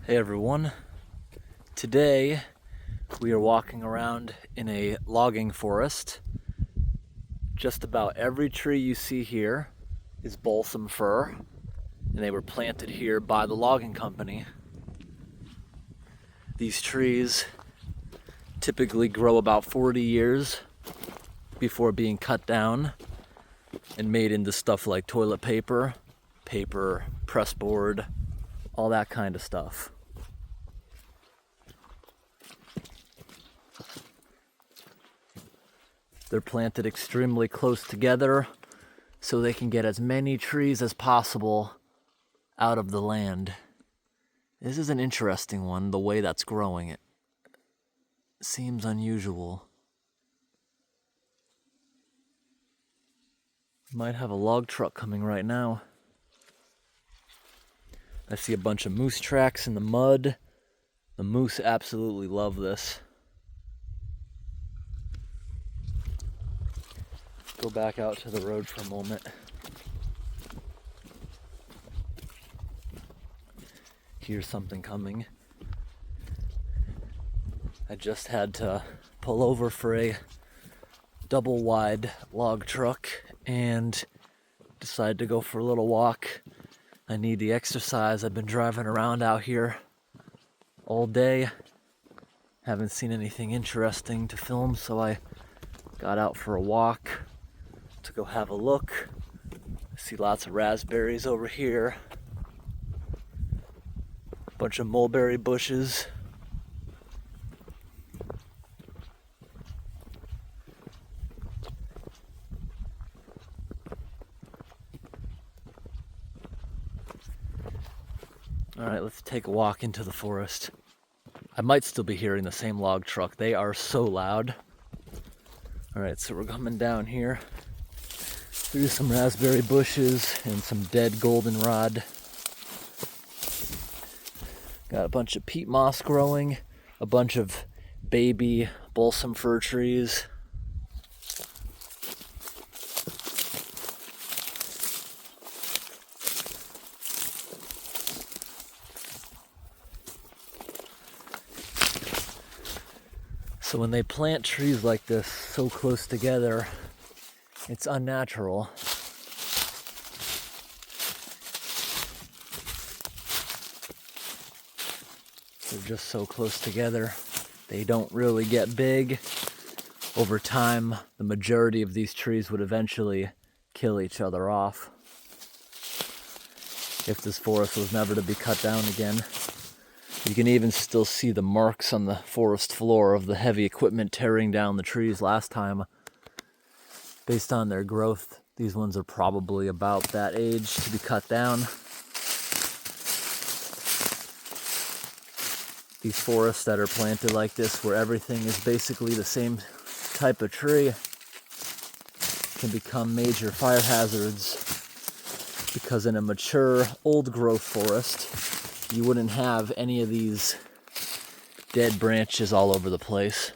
Hey everyone, today we are walking around in a logging forest. Just about every tree you see here is balsam fir, and they were planted here by the logging company. These trees typically grow about 40 years before being cut down and made into stuff like toilet paper, press board, all that kind of stuff. They're planted extremely close together so they can get as many trees as possible out of the land. This is an interesting one, the way that's growing. It seems unusual. Might have a log truck coming right now. I see a bunch of moose tracks in the mud. The moose absolutely love this. Go back out to the road for a moment. Here's something coming. I just had to pull over for a double wide log truck and decided to go for a little walk. I need the exercise. I've been driving around out here all day. Haven't seen anything interesting to film, so I got out for a walk to go have a look. I see lots of raspberries over here. A bunch of mulberry bushes. All right, let's take a walk into the forest. I might still be hearing the same log truck. They are so loud. All right, so we're coming down here through some raspberry bushes and some dead goldenrod. Got a bunch of peat moss growing, a bunch of baby balsam fir trees. So when they plant trees like this so close together, it's unnatural. They're just so close together. They don't really get big. Over time, the majority of these trees would eventually kill each other off if this forest was never to be cut down again. You can even still see the marks on the forest floor of the heavy equipment tearing down the trees last time. Based on their growth, these ones are probably about that age to be cut down. These forests that are planted like this, where everything is basically the same type of tree, can become major fire hazards, because in a mature, old growth forest, you wouldn't have any of these dead branches all over the place.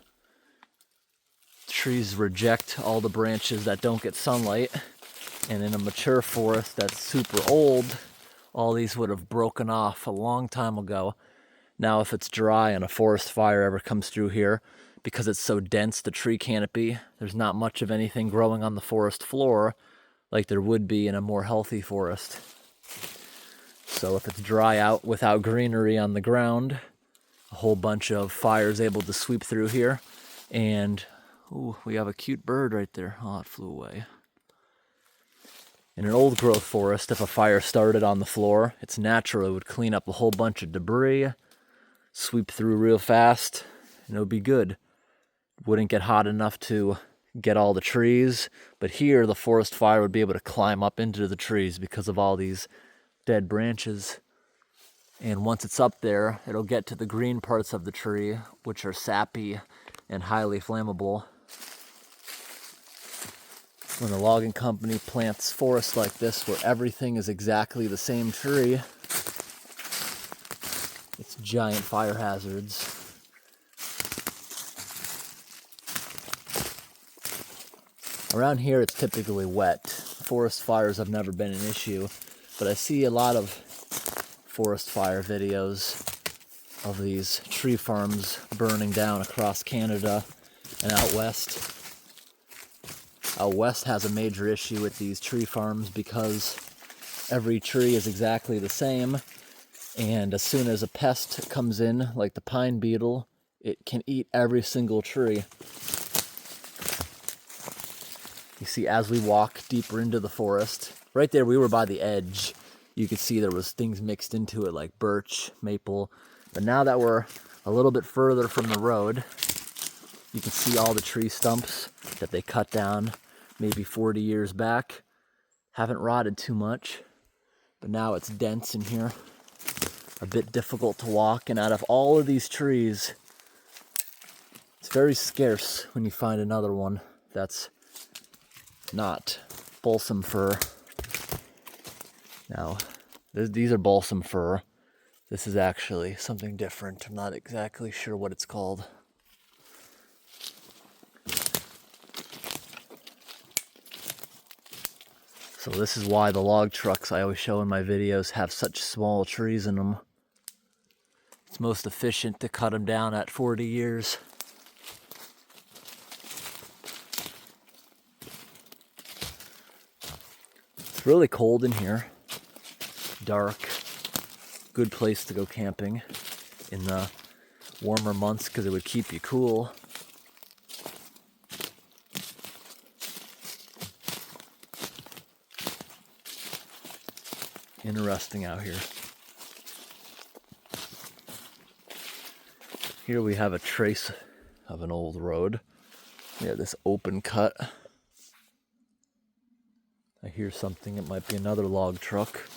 Trees reject all the branches that don't get sunlight, and in a mature forest that's super old, all these would have broken off a long time ago. Now if it's dry and a forest fire ever comes through here, because it's so dense, the tree canopy, there's not much of anything growing on the forest floor like there would be in a more healthy forest. So if it's dry out without greenery on the ground, a whole bunch of fire is able to sweep through here. And ooh, we have a cute bird right there. Oh, it flew away. In an old growth forest, if a fire started on the floor, it's natural it would clean up a whole bunch of debris, sweep through real fast, and it would be good. It wouldn't get hot enough to get all the trees, but here the forest fire would be able to climb up into the trees because of all these dead branches. And once it's up there, it'll get to the green parts of the tree, which are sappy and highly flammable. When the logging company plants forests like this, where everything is exactly the same tree, it's giant fire hazards. Around here it's typically wet. Forest fires have never been an issue, but I see a lot of forest fire videos of these tree farms burning down across Canada and out west. Out west has a major issue with these tree farms because every tree is exactly the same, and as soon as a pest comes in, like the pine beetle, it can eat every single tree. You see, as we walk deeper into the forest, right there we were by the edge, you could see there was things mixed into it like birch, maple, but now that we're a little bit further from the road, you can see all the tree stumps that they cut down maybe 40 years back. Haven't rotted too much, but now it's dense in here, a bit difficult to walk, and out of all of these trees, it's very scarce when you find another one that's not balsam fir. Now, these are balsam fir. This is actually something different. I'm not exactly sure what it's called. So this is why the log trucks I always show in my videos have such small trees in them. It's most efficient to cut them down at 40 years. It's really cold in here. Dark. Good place to go camping in the warmer months because it would keep you cool. Interesting out here. Here we have a trace of an old road. We have this open cut. I hear something. It might be another log truck.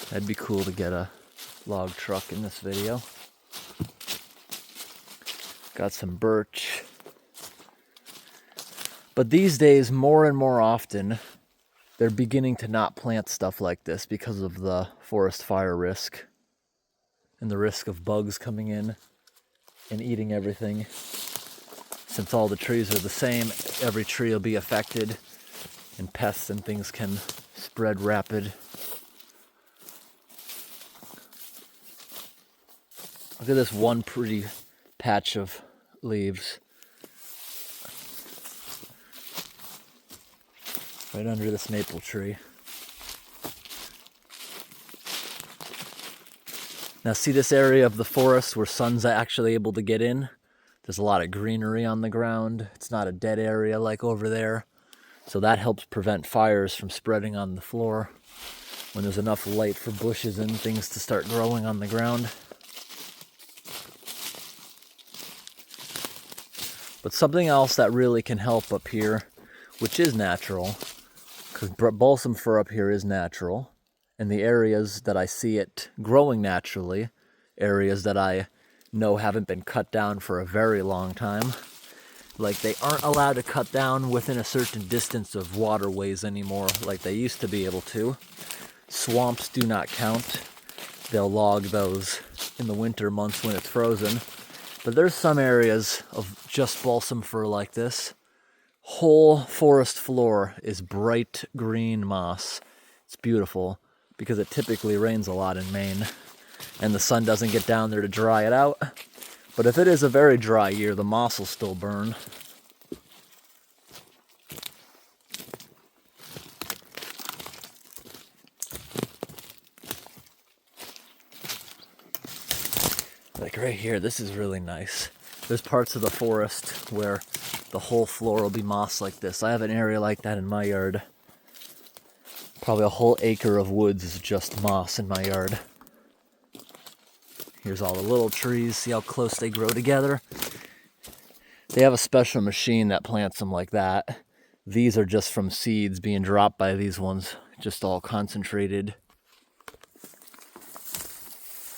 That'd be cool to get a log truck in this video. Got some birch. But these days, more and more often, they're beginning to not plant stuff like this because of the forest fire risk and the risk of bugs coming in and eating everything. Since all the trees are the same, every tree will be affected and pests and things can spread rapid. Look at this one pretty patch of leaves. Right under this maple tree. Now see this area of the forest where sun's actually able to get in? There's a lot of greenery on the ground. It's not a dead area like over there. So that helps prevent fires from spreading on the floor when there's enough light for bushes and things to start growing on the ground. But something else that really can help up here, which is natural, because balsam fir up here is natural, and the areas that I see it growing naturally, areas that I know haven't been cut down for a very long time, like they aren't allowed to cut down within a certain distance of waterways anymore like they used to be able to. Swamps do not count. They'll log those in the winter months when it's frozen. But there's some areas of just balsam fir like this. Whole forest floor is bright green moss. It's beautiful because it typically rains a lot in Maine and the sun doesn't get down there to dry it out. But if it is a very dry year, the moss will still burn. Like right here, this is really nice. There's parts of the forest where the whole floor will be moss like this. I have an area like that in my yard. Probably a whole acre of woods is just moss in my yard. Here's all the little trees. See how close they grow together? They have a special machine that plants them like that. These are just from seeds being dropped by these ones, just all concentrated.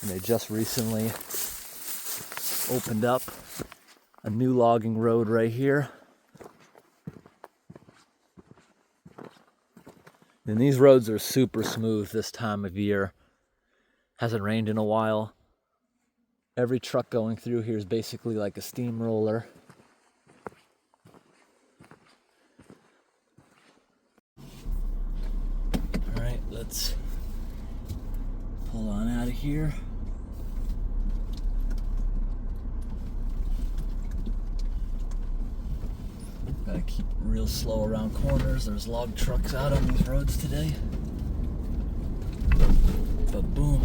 And they just recently opened up a new logging road right here. And these roads are super smooth this time of year. Hasn't rained in a while. Every truck going through here is basically like a steamroller. All right, let's pull on out of right here. Gotta keep real slow around corners. There's log trucks out on these roads today. But boom.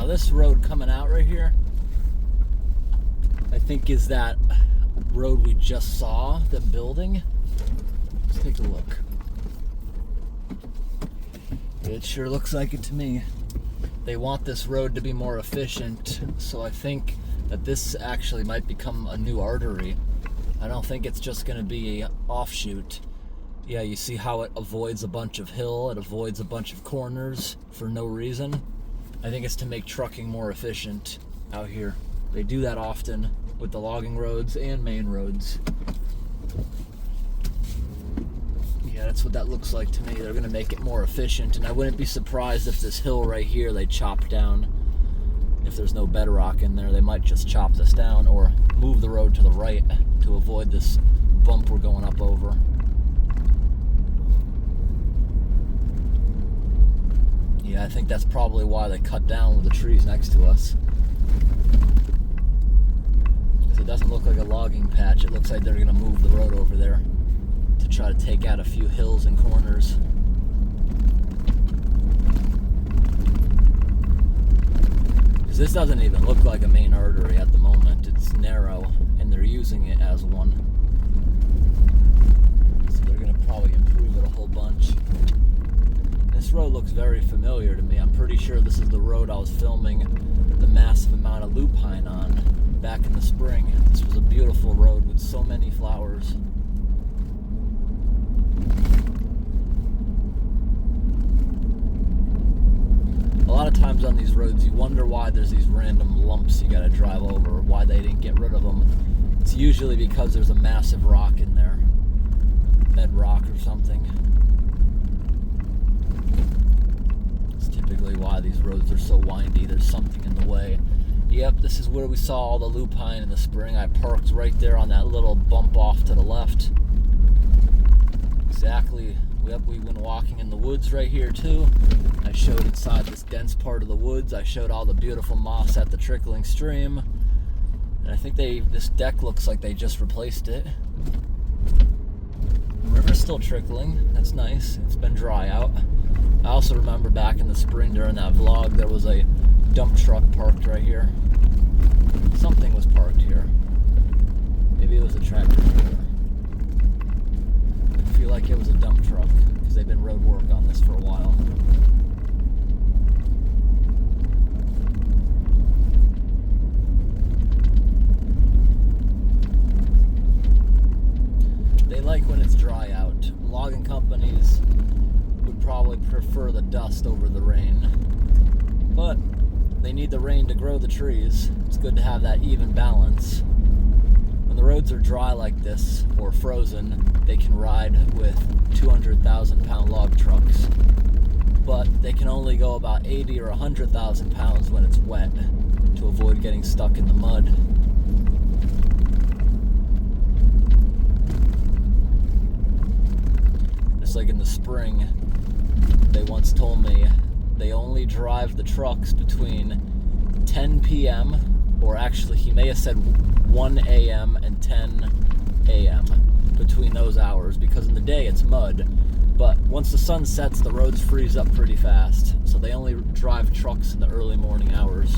This road coming out right here, I think is that road we just saw them building. Let's take a look. It sure looks like it to me. They want this road to be more efficient, so I think that this actually might become a new artery. I don't think it's just going to be an offshoot. Yeah, you see how it avoids a bunch of hill, it avoids a bunch of corners for no reason. I think it's to make trucking more efficient out here. They do that often with the logging roads and main roads. Yeah, that's what that looks like to me. They're gonna make it more efficient, and I wouldn't be surprised if this hill right here they chop down. If there's no bedrock in there, they might just chop this down or move the road to the right to avoid this bump we're going up over. Yeah, I think that's probably why they cut down with the trees next to us. Because it doesn't look like a logging patch. It looks like they're going to move the road over there to try to take out a few hills and corners. Because this doesn't even look like a main artery at the moment. It's narrow, and they're using it as one. So they're going to probably improve it a whole bunch. This road looks very familiar to me. I'm pretty sure this is the road I was filming the massive amount of lupine on back in the spring. This was a beautiful road with so many flowers. A lot of times on these roads you wonder why there's these random lumps you gotta drive over, or why they didn't get rid of them. It's usually because there's a massive rock in there. Bedrock or something. Typically why these roads are so windy. There's something in the way. Yep, this is where we saw all the lupine in the spring. I parked right there on that little bump off to the left. Exactly. Yep, we've been walking in the woods right here too. I showed inside this dense part of the woods. I showed all the beautiful moss at the trickling stream. And I think this deck looks like they just replaced it. The river's still trickling. That's nice. It's been dry out. I also remember back in the spring during that vlog, there was a dump truck parked right here. Something was parked here. Maybe it was a tractor trailer. I feel like it was a dump truck because they've been road work on this for a while. They like when it's dry out. Logging companies would probably prefer the dust over the rain, but they need the rain to grow the trees. It's good to have that even balance. When the roads are dry like this or frozen, they can ride with 200,000 pound log trucks. but they can only go about 80 or 100,000 pounds when it's wet to avoid getting stuck in the mud. Just like in the spring, they once told me they only drive the trucks between 10 p.m. or actually he may have said 1 a.m. and 10 a.m. between those hours, because in the day it's mud, but once the sun sets the roads freeze up pretty fast, so they only drive trucks in the early morning hours.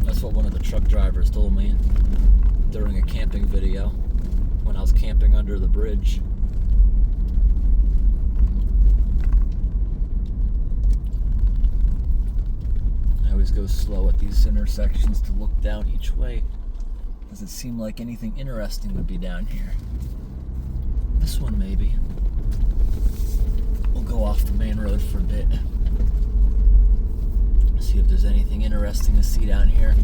That's what one of the truck drivers told me during a camping video when I was camping under the bridge. I always go slow at these intersections to look down each way. Doesn't seem like anything interesting would be down here. This one maybe. We'll go off the main road for a bit. See if there's anything interesting to see down here.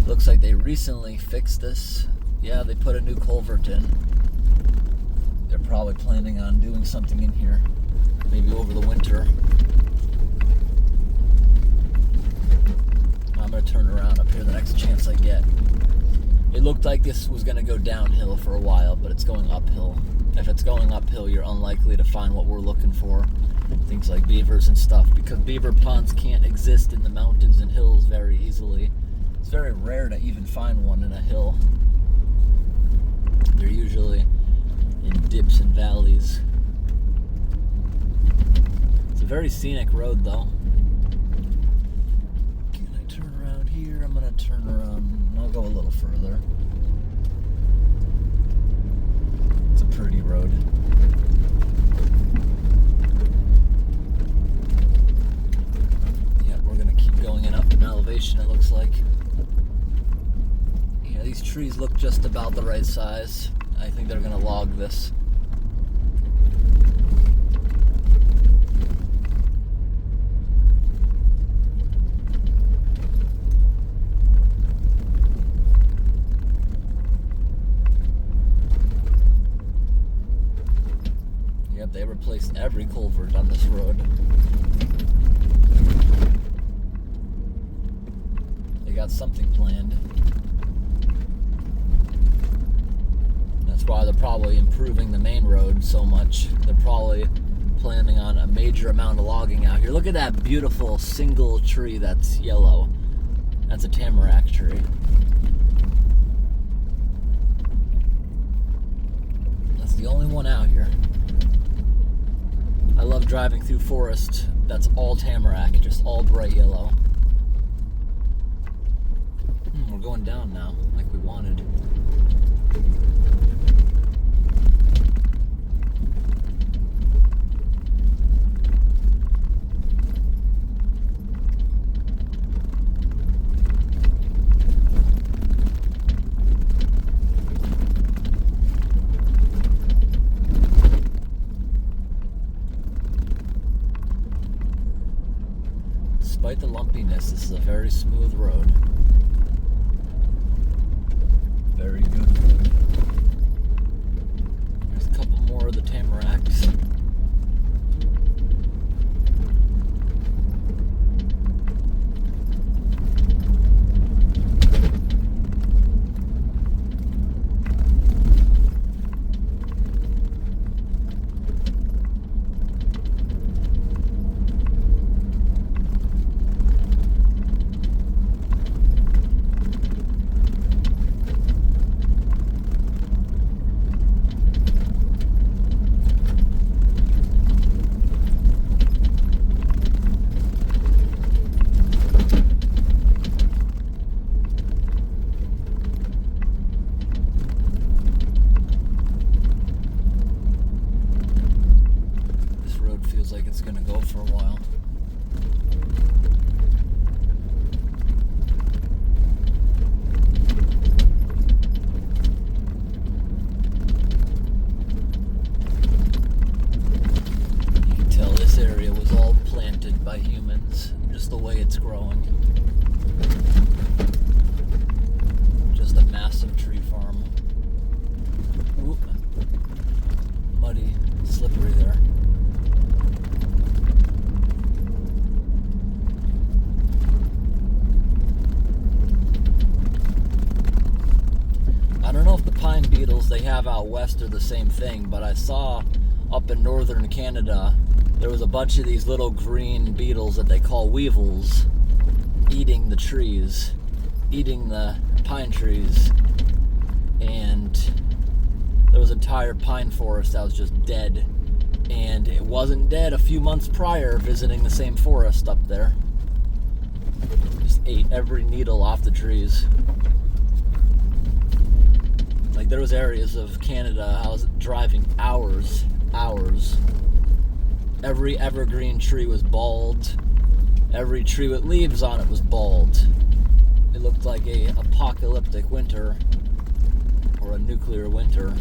Looks like they recently fixed this. Yeah, they put a new culvert in. They're probably planning on doing something in here, maybe over the winter. I'm gonna turn around up here the next chance I get. It looked like this was gonna go downhill for a while, but it's going uphill. If it's going uphill, you're unlikely to find what we're looking for. Things like beavers and stuff, because beaver ponds can't exist in the mountains and hills very easily. It's very rare to even find one in a hill. They're usually in dips and valleys. It's a very scenic road though. Can I turn around here? I'm gonna turn around. I'll go a little further. It's a pretty road. Yeah, we're gonna keep going up in elevation, it looks like. Yeah, these trees look just about the right size. I think they're gonna log this. Yep, they replaced every culvert on this road. They got something planned. That's why they're probably improving the main road so much. They're probably planning on a major amount of logging out here. Look at that beautiful single tree that's yellow. That's a tamarack tree. That's the only one out here. I love driving through forest that's all tamarack, just all bright yellow. We're going down now, like we wanted. Despite the lumpiness, this is a very smooth road. Very good road. There's a couple more of the tamaracks. Like it's gonna go for a while. You can tell this area was all planted by humans, just the way it's growing. Just a massive tree farm. Oop. Muddy have out west are the same thing, but I saw up in northern Canada there was a bunch of these little green beetles that they call weevils eating the trees, eating the pine trees, and there was an entire pine forest that was just dead. And it wasn't dead a few months prior visiting the same forest up there. Just ate every needle off the trees. Like, there was areas of Canada I was driving hours. Every evergreen tree was bald. Every tree with leaves on it was bald. It looked like a apocalyptic winter, or a nuclear winter.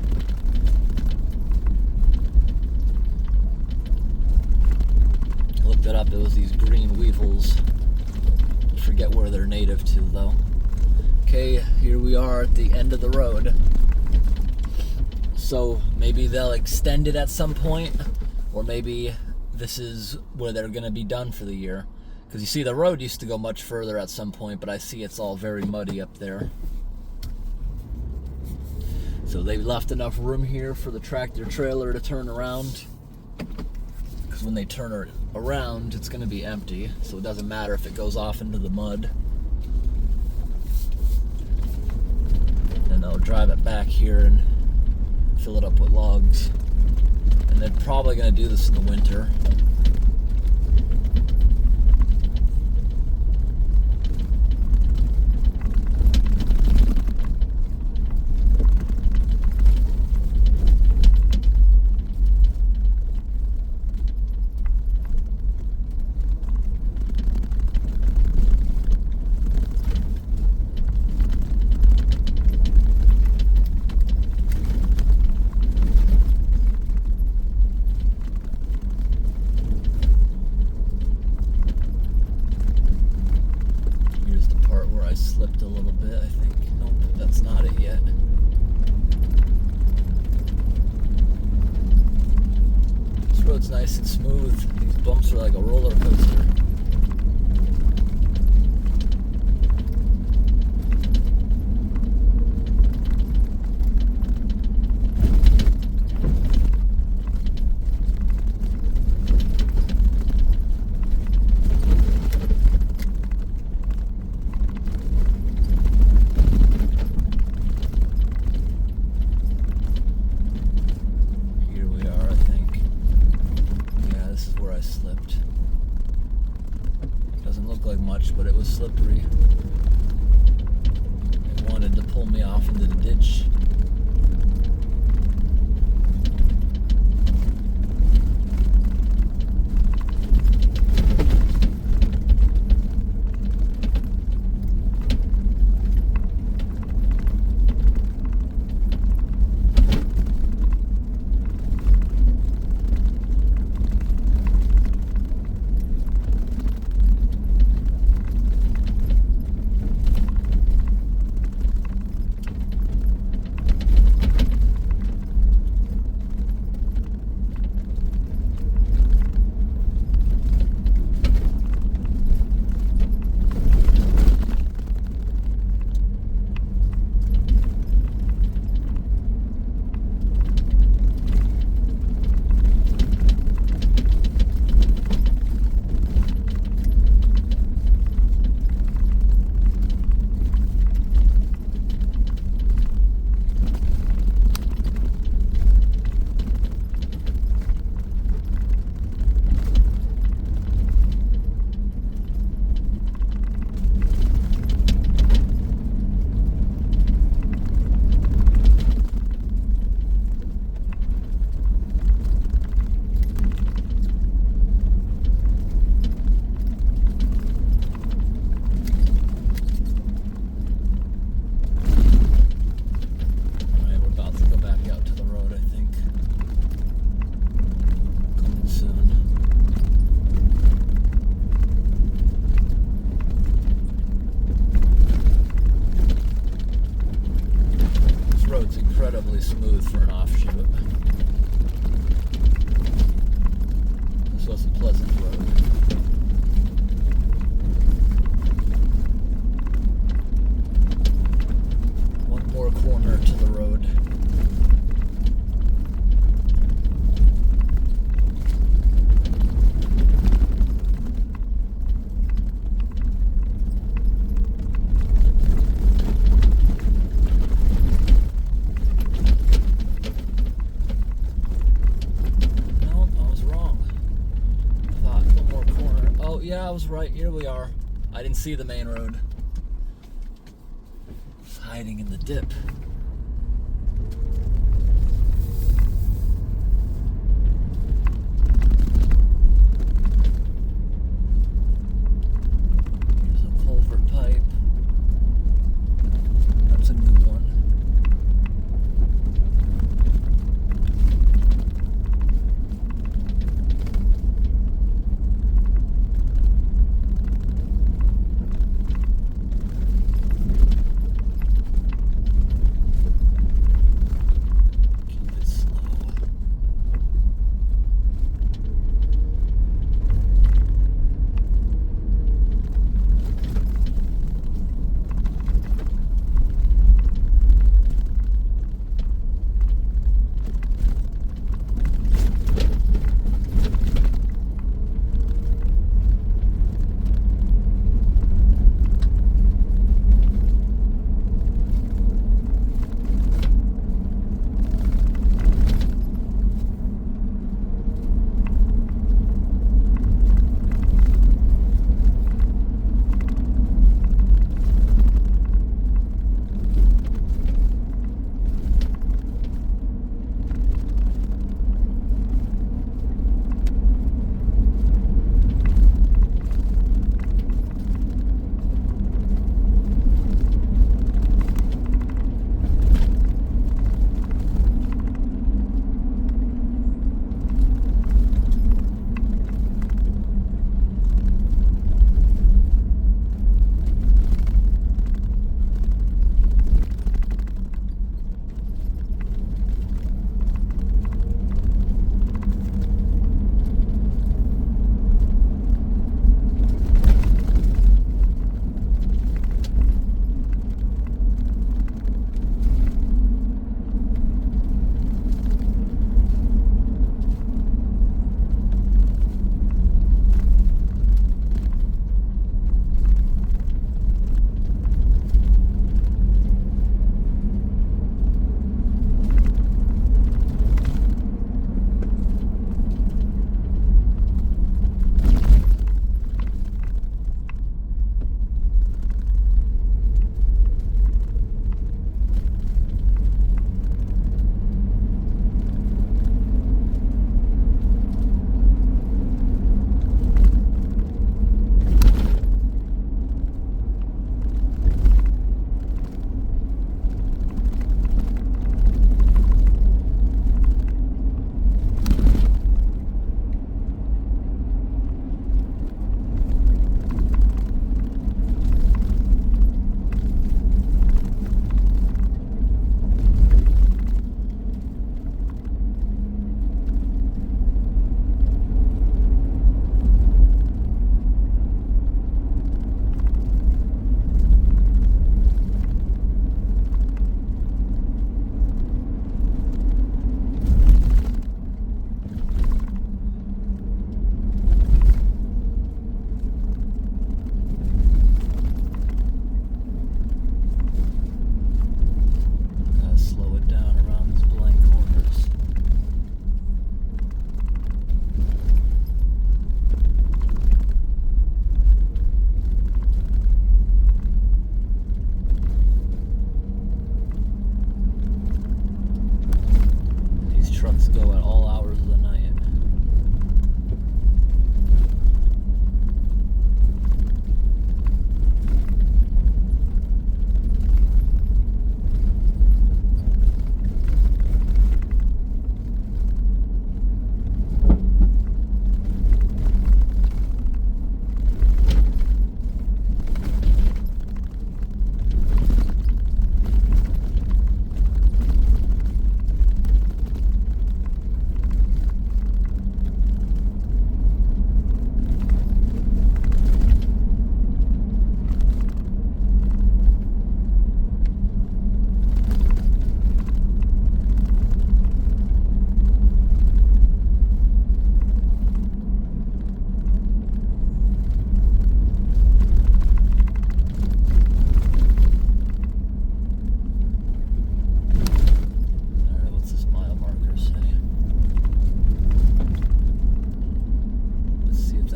I looked it up, it was these green weevils. I forget where they're native to though. Okay, here we are at the end of the road. So maybe they'll extend it at some point, or maybe this is where they're gonna be done for the year. Because you see, the road used to go much further at some point, but I see it's all very muddy up there. So they left enough room here for the tractor trailer to turn around. Because when they turn it around, it's going to be empty. So it doesn't matter if it goes off into the mud. And they'll drive it back here and fill it up with logs. And they're probably going to do this in the winter. Slipped a little bit, I think. Nope, that's not it yet. This road's nice and smooth. These bumps are like a roller coaster. Slipped. Doesn't look like much, but it was slippery. It wanted to pull me off into the ditch. yeah, I was right. Here we are. I didn't see the main road. It's hiding in the dip. Here's a culvert pipe. That's a new one.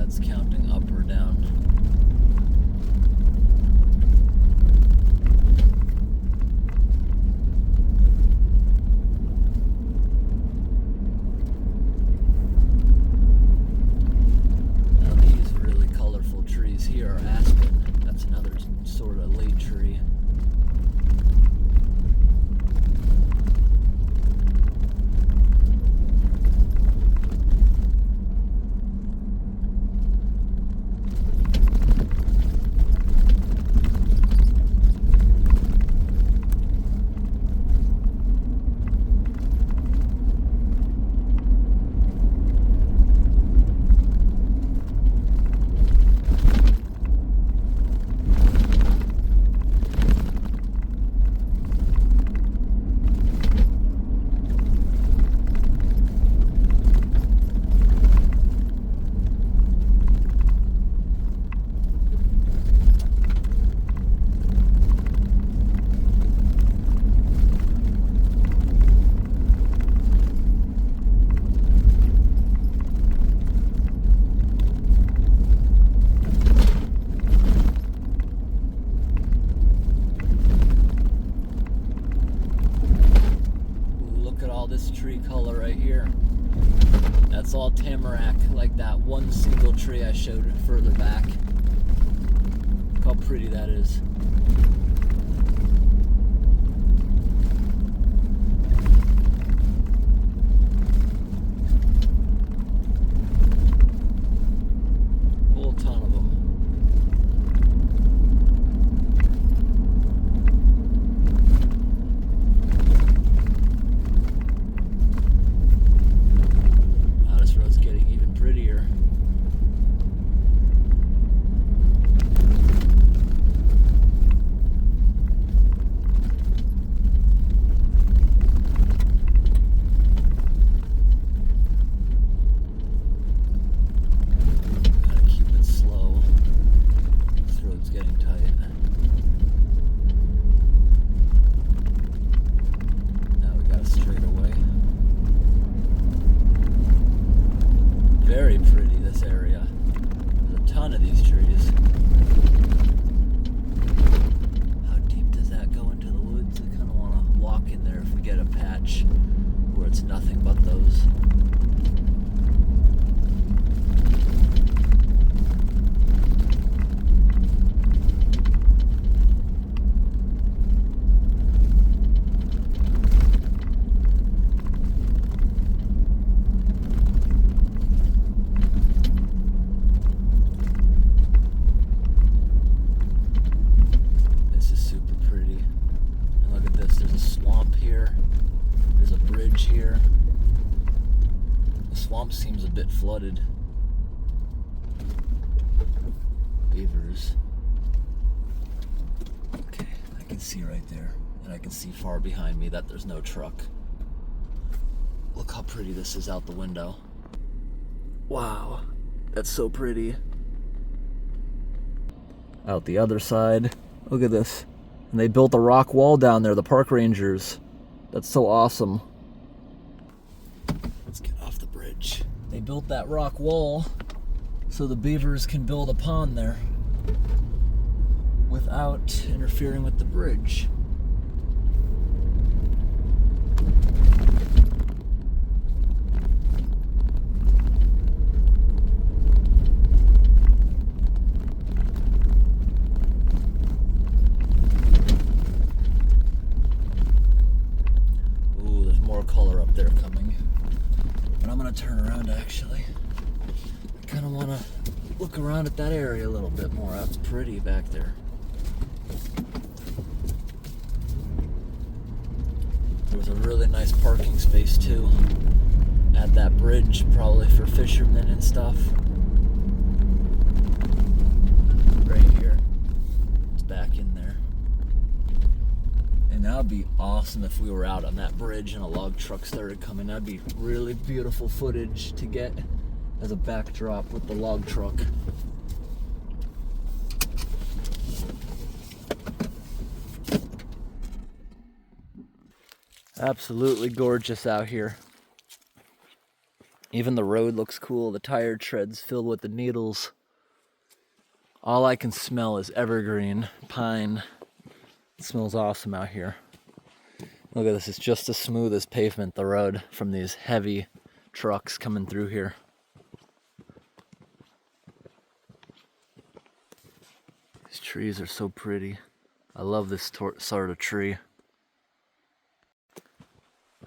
That's counting up or down. Now these really colorful trees here are Aspen. That's another sort of late tree. This tree color right here, that's all tamarack, like that one single tree I showed further back. Look how pretty that is. Whole ton of them. Very pretty, this area. There's a ton of these trees. How deep does that go into the woods? I kind of want to walk in there if we get a patch where it's nothing but those. Here. The swamp seems a bit flooded. Beavers. Okay, I can see right there. And I can see far behind me that there's no truck. Look how pretty this is out the window. Wow, that's so pretty. Out the other side, look at this. And they built a rock wall down there, the park rangers. That's so awesome. Let's get off the bridge. They built that rock wall so the beavers can build a pond there without interfering with the bridge. Ooh, there's more color up there coming. But I'm gonna turn around actually. I kind of want to look around at that area a little bit more. That's pretty back there. There was a really nice parking space too at that bridge, probably for fishermen and stuff. Right here. It's back in there. And that would be awesome if we were out on that bridge and a log truck started coming. That'd be really beautiful footage to get as a backdrop with the log truck. Absolutely gorgeous out here. Even the road looks cool, the tire treads filled with the needles. All I can smell is evergreen, pine. It smells awesome out here. Look at this, it's just as smooth as pavement, the road, from these heavy trucks coming through here. These trees are so pretty. I love this sort of tree.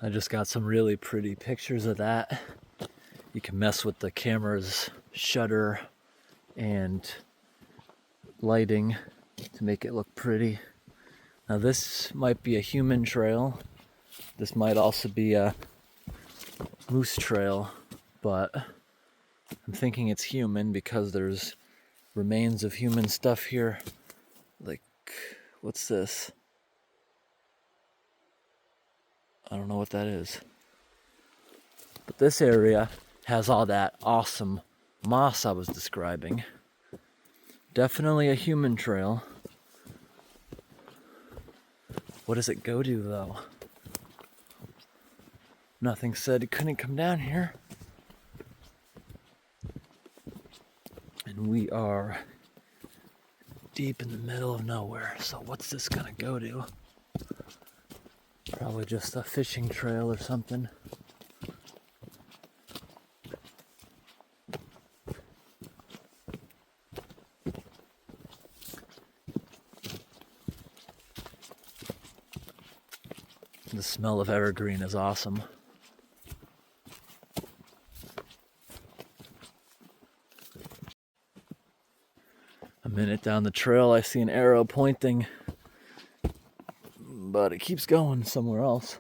I just got some really pretty pictures of that. You can mess with the camera's shutter and lighting to make it look pretty. Now this might be a human trail. This might also be a moose trail, but I'm thinking it's human because there's remains of human stuff here. Like, what's this? I don't know what that is. But this area has all that awesome moss I was describing. Definitely a human trail. What does it go to though? Nothing said it couldn't come down here. And we are deep in the middle of nowhere. So what's this gonna go to? Probably just a fishing trail or something. The smell of evergreen is awesome. A minute down the trail, I see an arrow pointing, but it keeps going somewhere else.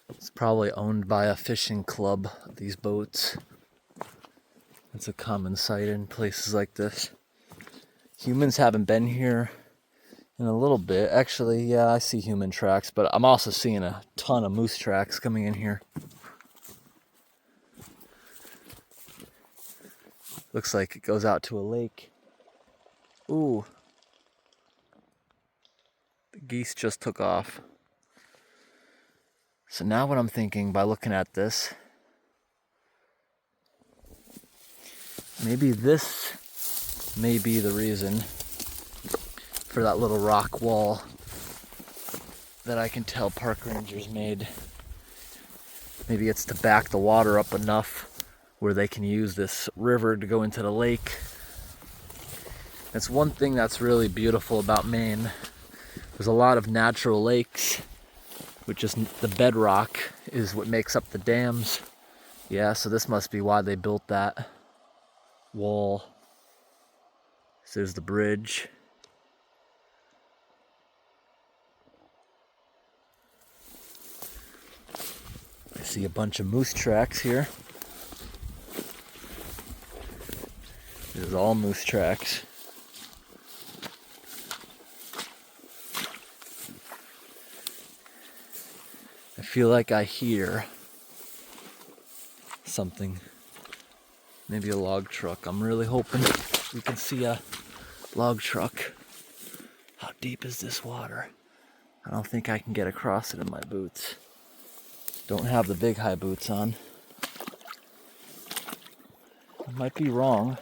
It's probably owned by a fishing club, these boats. It's a common sight in places like this. Humans haven't been here in a little bit. Actually, yeah, I see human tracks, but I'm also seeing a ton of moose tracks coming in here. Looks like it goes out to a lake. Ooh. The geese just took off. So now what I'm thinking by looking at this, maybe this may be the reason for that little rock wall that I can tell park rangers made. Maybe it's to back the water up enough where they can use this river to go into the lake. That's one thing that's really beautiful about Maine. There's a lot of natural lakes, which is the bedrock is what makes up the dams. Yeah, so this must be why they built that wall. So there's the bridge. I see a bunch of moose tracks here. This is all moose tracks. I feel like I hear something. Maybe a log truck. I'm really hoping we can see a log truck. How deep is this water? I don't think I can get across it in my boots. Don't have the big high boots on. I might be wrong.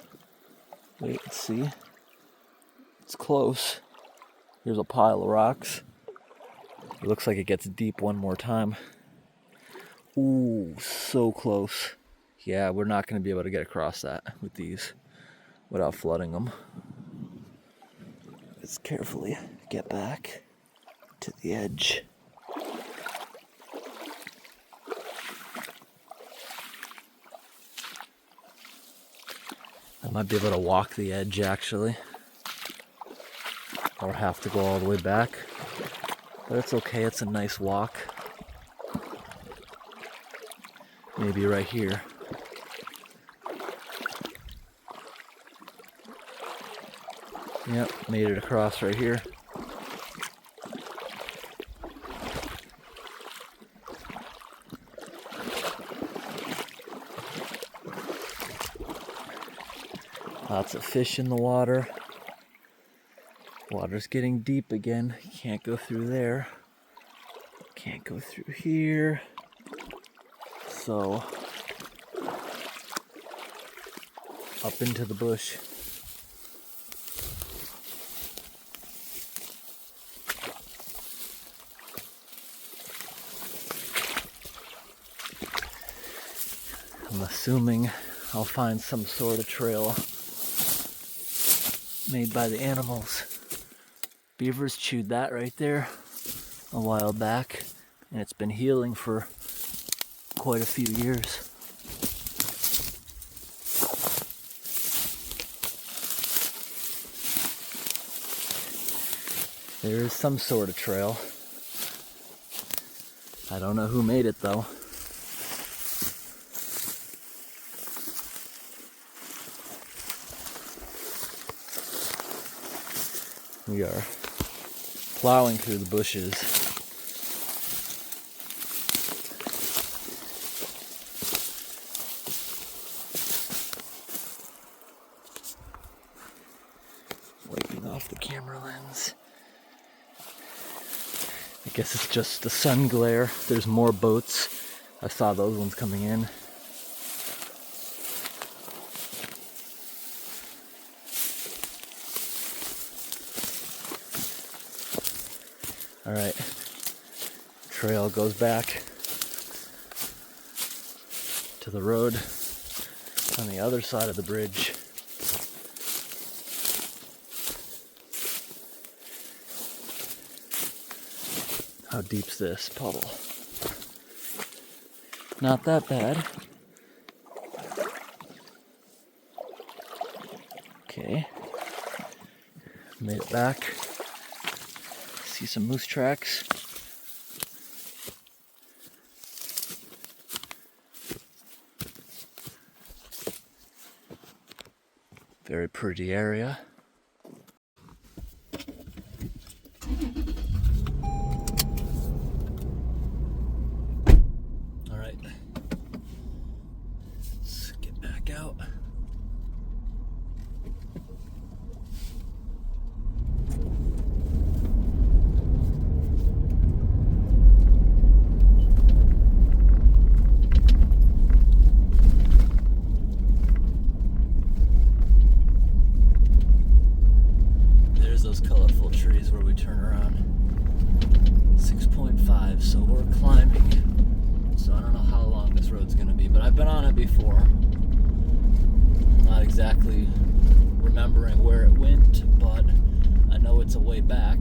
Wait, let's see. It's close. Here's a pile of rocks. It looks like it gets deep one more time. Ooh, so close. Yeah, we're not going to be able to get across that with these without flooding them. Let's carefully get back to the edge. I might be able to walk the edge actually, or have to go all the way back, but it's okay, it's a nice walk. Maybe right here. Yep, made it across right here. Lots of fish in the water. Water's getting deep again. Can't go through there. Can't go through here. So, up into the bush. I'm assuming I'll find some sort of trail made by the animals. Beavers chewed that right there a while back, and it's been healing for quite a few years. There is some sort of trail. I don't know who made it though. We are plowing through the bushes. Wiping off the camera lens. I guess it's just the sun glare. There's more boats. I saw those ones coming in. All right, trail goes back to the road on the other side of the bridge. How deep's this puddle? Not that bad. Okay, made it back. See some moose tracks. Very pretty area. All right, let's get back out. Those colorful trees where we turn around. 6.5, so we're climbing. So I don't know how long this road's gonna be, but I've been on it before. Not exactly remembering where it went, but I know it's a way back.